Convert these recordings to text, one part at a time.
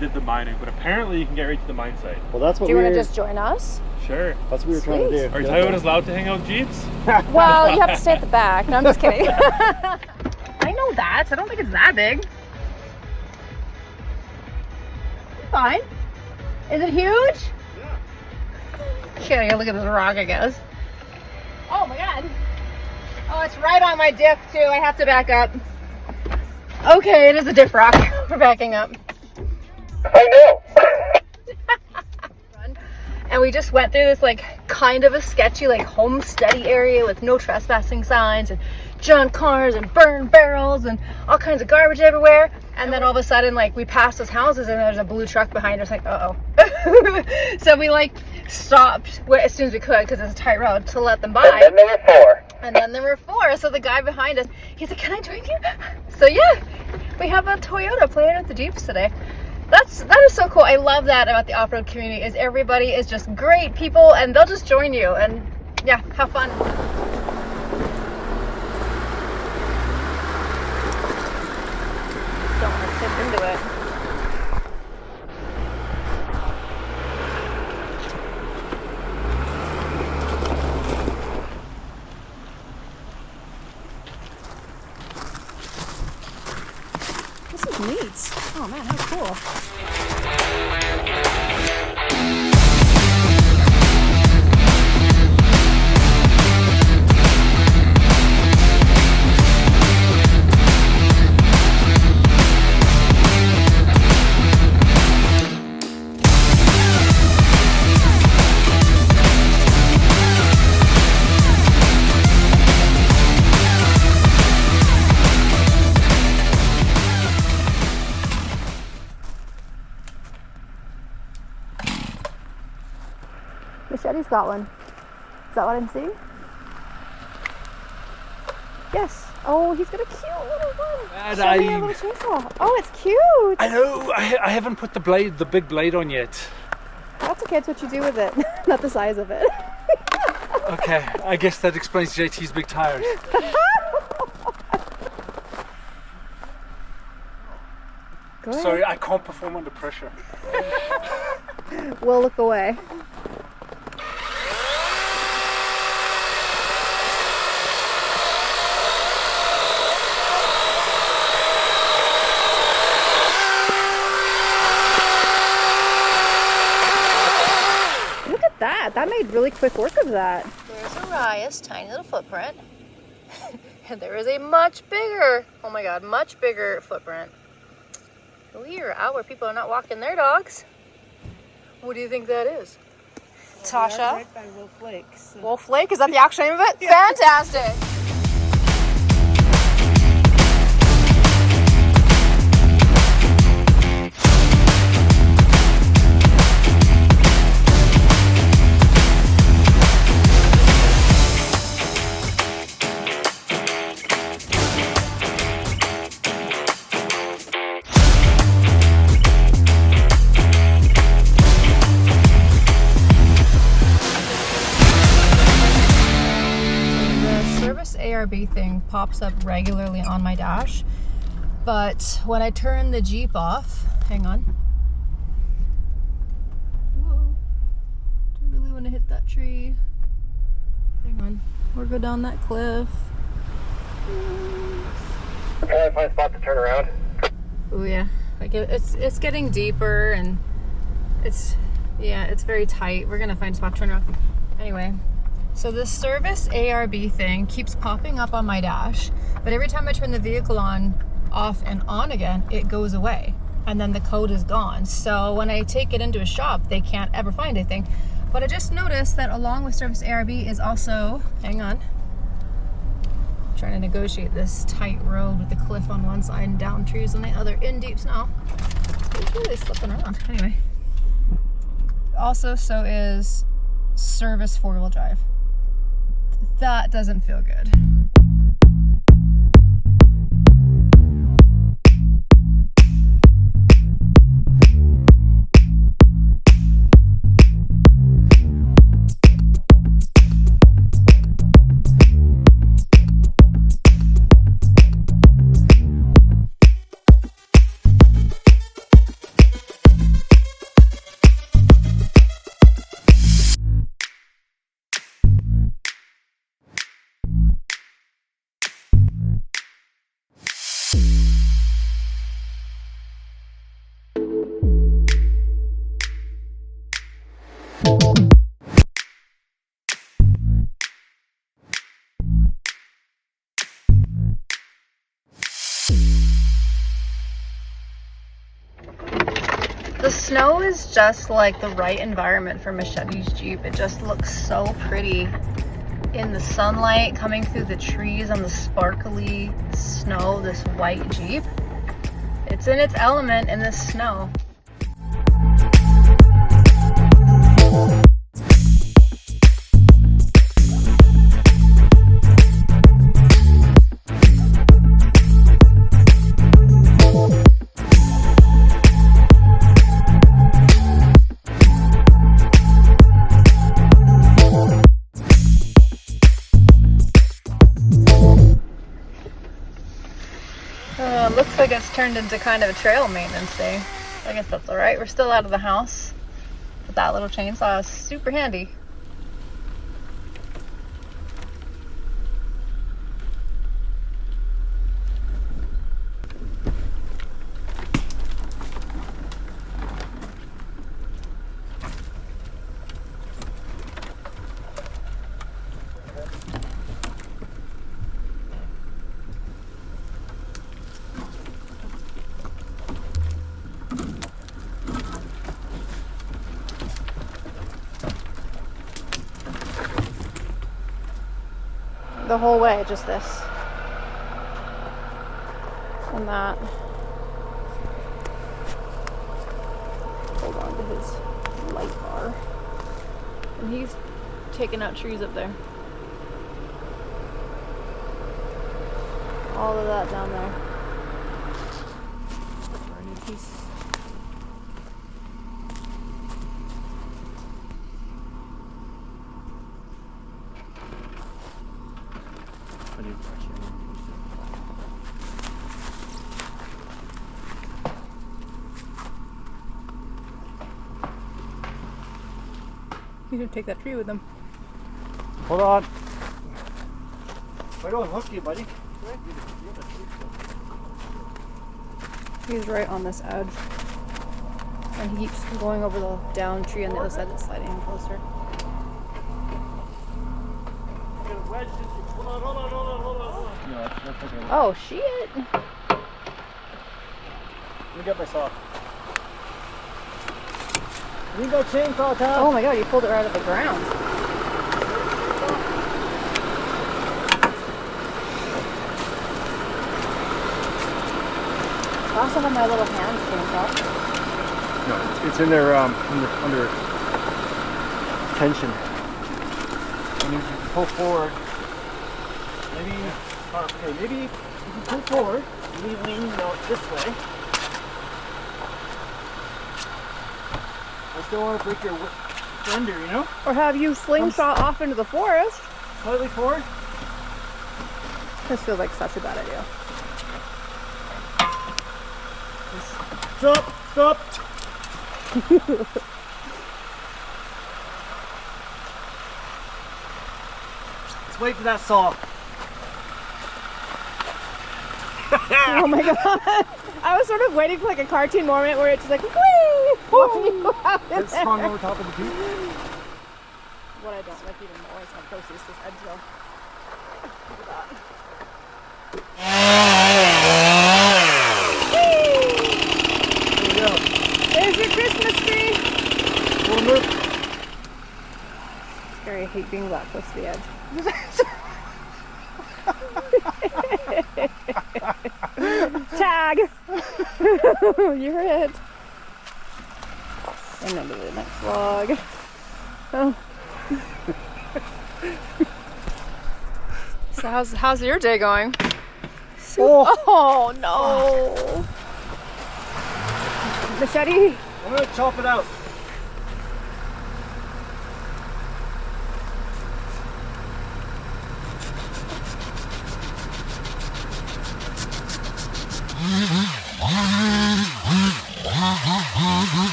did the mining, but apparently you can get right to the mine site. Well, that's what Do you want to just join us? Sure. That's what we were trying to do. Are Toyotas allowed to hang out Jeeps? Well, you have to stay at the back. No, I'm just kidding. I know that. I don't think it's that big. Fine. Is it huge? Yeah. Okay, look at this rock, I guess. Oh my god. Oh, it's right on my diff too. I have to back up. Okay, it is a diff rock. We're backing up. I know. And we just went through this like kind of a sketchy like homesteady area with no trespassing signs and junk cars and burned barrels and all kinds of garbage everywhere. And then all of a sudden, like, we passed those houses and there's a blue truck behind us, like, uh-oh. So we like stopped as soon as we could, because it's a tight road, to let them by. And then there were four. And then there were four. So the guy behind us, he's like, can I join you? So yeah, we have a Toyota playing with the Jeeps today. That is so cool. I love that about the off-road community, is everybody is just great people and they'll just join you and yeah, have fun. Don't want to tip into it. This is neat. Oh man, how cool. Machete's got one. Is that what I'm seeing? Yes. Oh, he's got a cute little one. Show me a little chainsaw. Oh, it's cute. I know. I haven't put the big blade on yet. That's okay. It's what you do with it, not the size of it. Okay, I guess that explains JT's big tires. Go ahead. Sorry, I can't perform under pressure. We'll look away. That made really quick work of that. There's Araya's tiny little footprint. And there is a much bigger, oh my god, much bigger footprint. We are out where people are not walking their dogs. What do you think that is? Well, Tasha? Right by Wolf Lake. So. Wolf Lake? Is that the actual name of it? Yeah. Fantastic! ARB thing pops up regularly on my dash, but when I turn the Jeep off, hang on. Whoa. Do I really want to hit that tree? Hang on. Or go down that cliff. Can I find a spot to turn around? Oh yeah. Like it's getting deeper and it's very tight. We're gonna find a spot to turn around. Anyway. So this service ARB thing keeps popping up on my dash, but every time I turn the vehicle off and on again, it goes away and then the code is gone. So when I take it into a shop, they can't ever find anything. But I just noticed that along with service ARB is also, hang on, I'm trying to negotiate this tight road with the cliff on one side and down trees on the other in deep snow. It's really slipping around. Anyway, also so is service 4-wheel drive. That doesn't feel good. The snow is just like the right environment for Machete's Jeep. It just looks so pretty in the sunlight coming through the trees on the sparkly snow, this white Jeep. It's in its element in this snow. Looks like it's turned into kind of a trail maintenance day. I guess that's alright. We're still out of the house. But that little chainsaw is super handy. The whole way, just this and that. Hold on to his light bar. And he's taking out trees up there. All of that down there. For a new piece. You should take that tree with them. Hold on. I don't hook you, buddy. He's right on this edge. And he keeps going over the down tree on the other side that's sliding in closer. Hold on. Yeah, that's okay. Oh shit! Let me get my saw. We got chainsaw time. Oh my god, you pulled it right out of the ground. I also have my little hand chainsaw. No, it's in there under tension. And if you pull forward, maybe if you pull forward, you lean out this way. I still want to break your fender, you know? Or have you slingshot off into the forest. Slightly forward. This feels like such a bad idea. Stop! Stop! Let's wait for that saw. Oh my god! I was sort of waiting for like a cartoon moment where it's just like, whee! It's swung over top of the peak. What I don't like even more is how close is this edge though. Look at that. There you go. There's your Christmas tree! Full move. Scary, I hate being that close to the edge. Tag! You're it. And then to the next log. Oh. So how's your day going? Oh no! Machete? I'm gonna chop it out.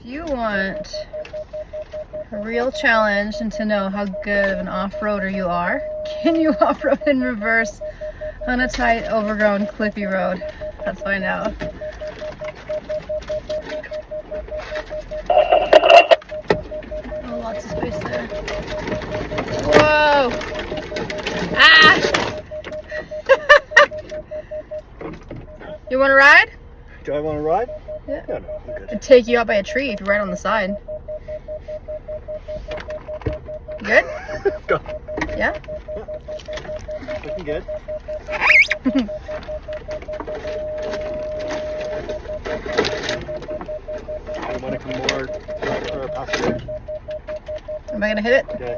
If you want a real challenge and to know how good of an off-roader you are, can you off-road in reverse on a tight, overgrown, cliffy road? Let's find out. Oh, lots of space there. Whoa! Ah! You want to ride? Do I want to ride? Yeah. Yeah, no, I'm good. It'd take you out by a tree if you're right on the side. Good? Go. Yeah? Looking good. I want to come more past the edge. Am I gonna hit it? Okay.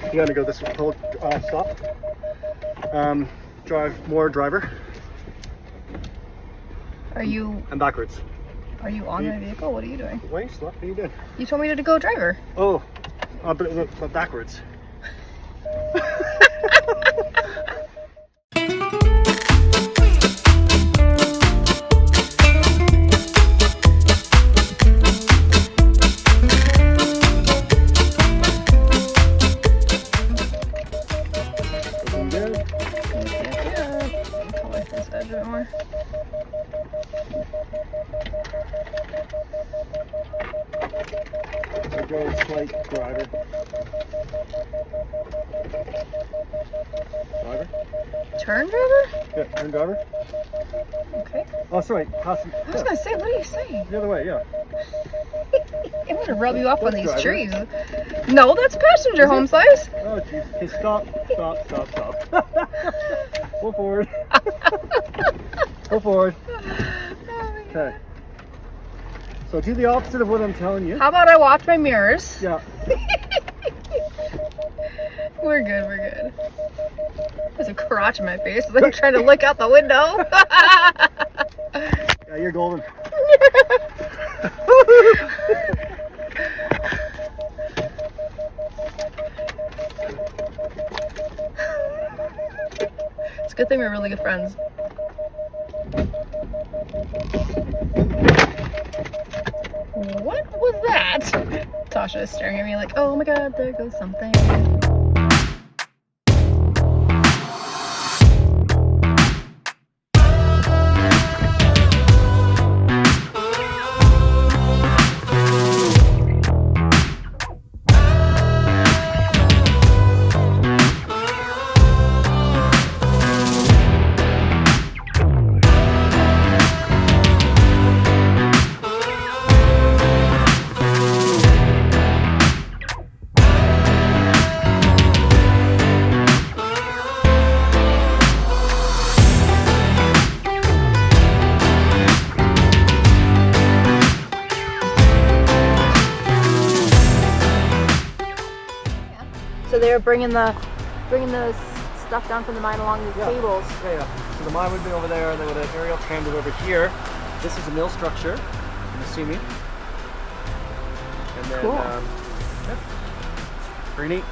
You gotta go this way. Hold, stop. Drive more driver. Are you And backwards. on my vehicle? What are you doing? Wait, stop. What are you doing? You told me to go driver. Oh, but backwards. Looking good. Yeah. Come away from this edge a bit more. So go slight driver. Driver? Turn driver? Yeah, turn driver. Okay. Oh, sorry. Pass. I was gonna say, what are you saying? The other way, yeah. I'm gonna rub you up on these Driver. trees. No, that's passenger home size. Oh, jeez. Okay, stop. Go forward. Go forward. Okay. So do the opposite of what I'm telling you. How about I watch my mirrors? Yeah. We're good. There's a crotch in my face as I'm trying to look out the window. Yeah, you're golden. It's a good thing we're really good friends. What was that? Tasha is staring at me like, oh my god, there goes something. So they were bringing the stuff down from the mine along these cables. Yeah. So the mine would be over there, and they would have aerial trammed it over here. This is a mill structure, I'm assuming. And then, Cool. yeah. Pretty neat.